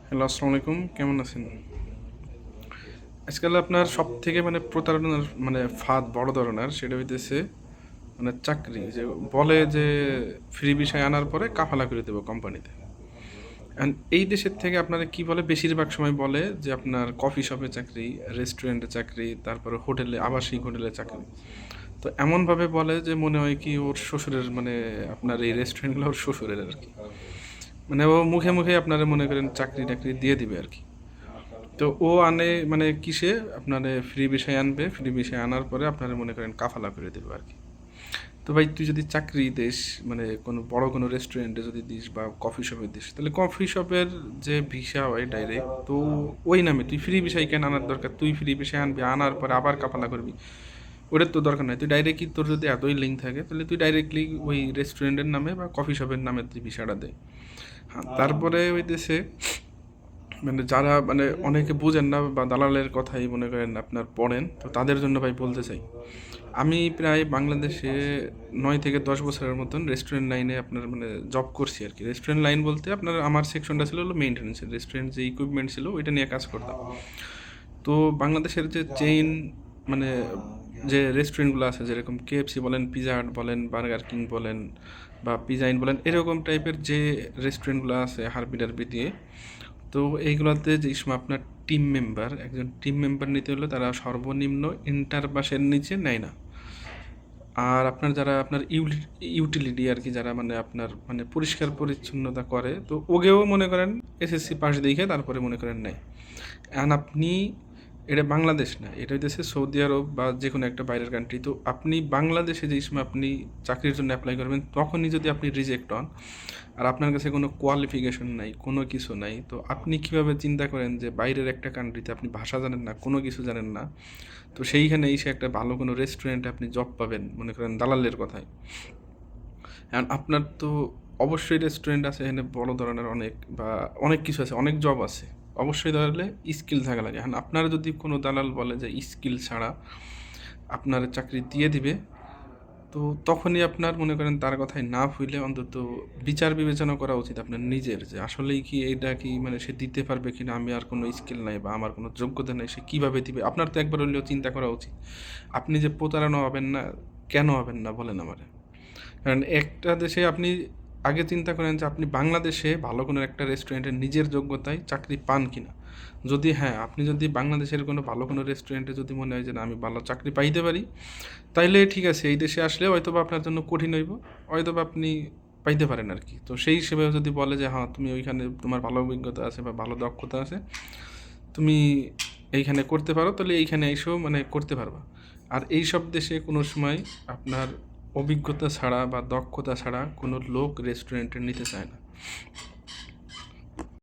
Hello, আসসালামু আলাইকুম। কেমন আছেন? আজকাল আপনার সবথেকে প্রতারণার ফাঁদ বড় ধরনের সেটা হইতেছে চাকরি। যে বলে যে ফ্রি ভিসায় আনার পরে কাফালা করে দেবো কোম্পানিতে। অ্যান্ড এই দেশের থেকে আপনারা কি বলে বেশিরভাগ সময় বলে যে আপনার কফি শপে চাকরি, রেস্টুরেন্টে চাকরি, তারপরে হোটেলে আবাসিক হোটেলে চাকরি। তো এমনভাবে বলে যে মনে হয় কি ওর শ্বশুরের আপনার এই রেস্টুরেন্টগুলো ওর শ্বশুরের আরকি। ও মুখে, মুখে আপনারা মনে করেন চাকরি-টাকরি দিয়ে দিবে আরকি। তো ও আনে কিসে আপনারে ফ্রি ভিসায় আনবে, ফ্রি ভিসায় আনার পরে আপনারা মনে করেন কাফালা করে দেবে আর কি। তো ভাই তুই যদি চাকরি দিস কোনো বড় কোনো রেস্টুরেন্টে যদি দিস বা কফি শপে দিস, তাহলে কফি শপের যে ভিসা হয় ডাইরেক্ট, তো ওই নামে তুই ফ্রি ভিসায় কেন আনার দরকার? তুই ফ্রি ভিসায় আনবি, আনার পরে আবার কাফালা করবি, ওটার তো দরকার নাই। তুই ডাইরেক্টলি তোর যদি এতই লিঙ্ক থাকে তাহলে তুই ডাইরেক্টলি ওই রেস্টুরেন্টের নামে বা কফি শপের নামে তুই ভিসাটা দে। হ্যাঁ, তারপরে ওই দেশে যারা অনেকে বুঝেন না বা দালালের কথাই মনে করেন আপনার পড়েন, তো তাদের জন্য ভাই বলতে চাই, আমি প্রায় বাংলাদেশে 9 থেকে 10 বছরের মতন রেস্টুরেন্ট লাইনে আপনার জব করছি আর কি। রেস্টুরেন্ট লাইন বলতে আপনার আমার সেকশনটা ছিল হলো মেইনটেনেন্সের, রেস্টুরেন্ট যে ইকুইপমেন্ট ছিল ওইটা নিয়ে কাজ করতাম। তো বাংলাদেশের যে চেইন মানে যে রেস্টুরেন্টগুলো আছে, যেরকম কেএফসি বলেন, পিজা হাট বলেন, বার্গার কিং বলেন বা পিজা ইন বলেন, এরকম টাইপের যে রেস্টুরেন্টগুলো আছে হারবি টারবি দিয়ে, তো এইগুলোতে যে সময় আপনার একজন টিম মেম্বার নিতে হলে তারা সর্বনিম্ন ইন্টার পাসের নিচে নেয় না। আর আপনার যারা আপনার ইউটিলিটি আর কি, যারা আপনার পরিষ্কার পরিচ্ছন্নতা করে, তো ওগেও মনে করেন এসএসসি পাস দেখে তারপরে মনে করেন নেয়। অ্যান্ড আপনি, এটা বাংলাদেশ না, এটা হইতেছে সৌদি আরব বা যে কোনো একটা বাইরের কান্ট্রি। তো আপনি বাংলাদেশে যে সময় আপনি চাকরির জন্য অ্যাপ্লাই করবেন, তখনই যদি আপনি রিজেক্ট হন আর আপনার কাছে কোনো কোয়ালিফিকেশন নাই, কোনো কিছু নাই, তো আপনি কিভাবে চিন্তা করেন যে বাইরের একটা কান্ট্রিতে আপনি ভাষা জানেন না, কোনো কিছু জানেন না, তো সেইখানে এসে একটা ভালো কোনো রেস্টুরেন্টে আপনি জব পাবেন মনে করেন দালালের কথায়। অ্যান্ড আপনার তো অবশ্যই রেস্টুরেন্ট আছে এখানে বড় ধরনের অনেক, বা অনেক কিছু আছে, অনেক জব আছে। অবশ্যই তাহলে স্কিল থাকা লাগে। এখন আপনারা যদি কোনো দালাল বলে যে স্কিল ছাড়া আপনার চাকরি দিয়ে দিবে, তো তখনই আপনার মনে করেন তার কথায় না ভুলে অন্তত বিচার বিবেচনা করা উচিত আপনার নিজের, যে আসলেই কি এটা কি সে দিতে পারবে কিনা, আমি আর কোনো স্কিল নাই বা আমার কোনো যোগ্যতা নেই, সে কীভাবে দিবে, আপনার তো একবার হলেও চিন্তা করা উচিত। আপনি যে প্রতারণা হবেন না, কেন হবেন না বলেন আমারে? কারণ একটা দেশে আপনি আগে চিন্তা করেন যে আপনি বাংলাদেশে ভালো কোনো একটা রেস্টুরেন্টে নিজের যোগ্যতায় চাকরি পান কিনা। যদি হ্যাঁ, আপনি যদি বাংলাদেশের কোনো ভালো কোনো রেস্টুরেন্টে যদি মনে হয় যে না আমি ভালো চাকরি পাইতে পারি, তাইলে ঠিক আছে, এই দেশে আসলে হয়তোবা আপনার জন্য কঠিন হইব, হয়তোবা আপনি পাইতে পারেন আর কি। তো সেই হিসেবে যদি বলে যে হ্যাঁ তুমি ওইখানে তোমার ভালো অভিজ্ঞতা আছে বা ভালো দক্ষতা আছে, তুমি এইখানে করতে পারো, তাহলে এইখানে এসেও করতে পারবা। আর এইসব দেশে কোনো সময় আপনার অভিজ্ঞতা ছাড়া বা দক্ষতা ছাড়া কোনো লোক রেস্টুরেন্টে নিতে চায় না।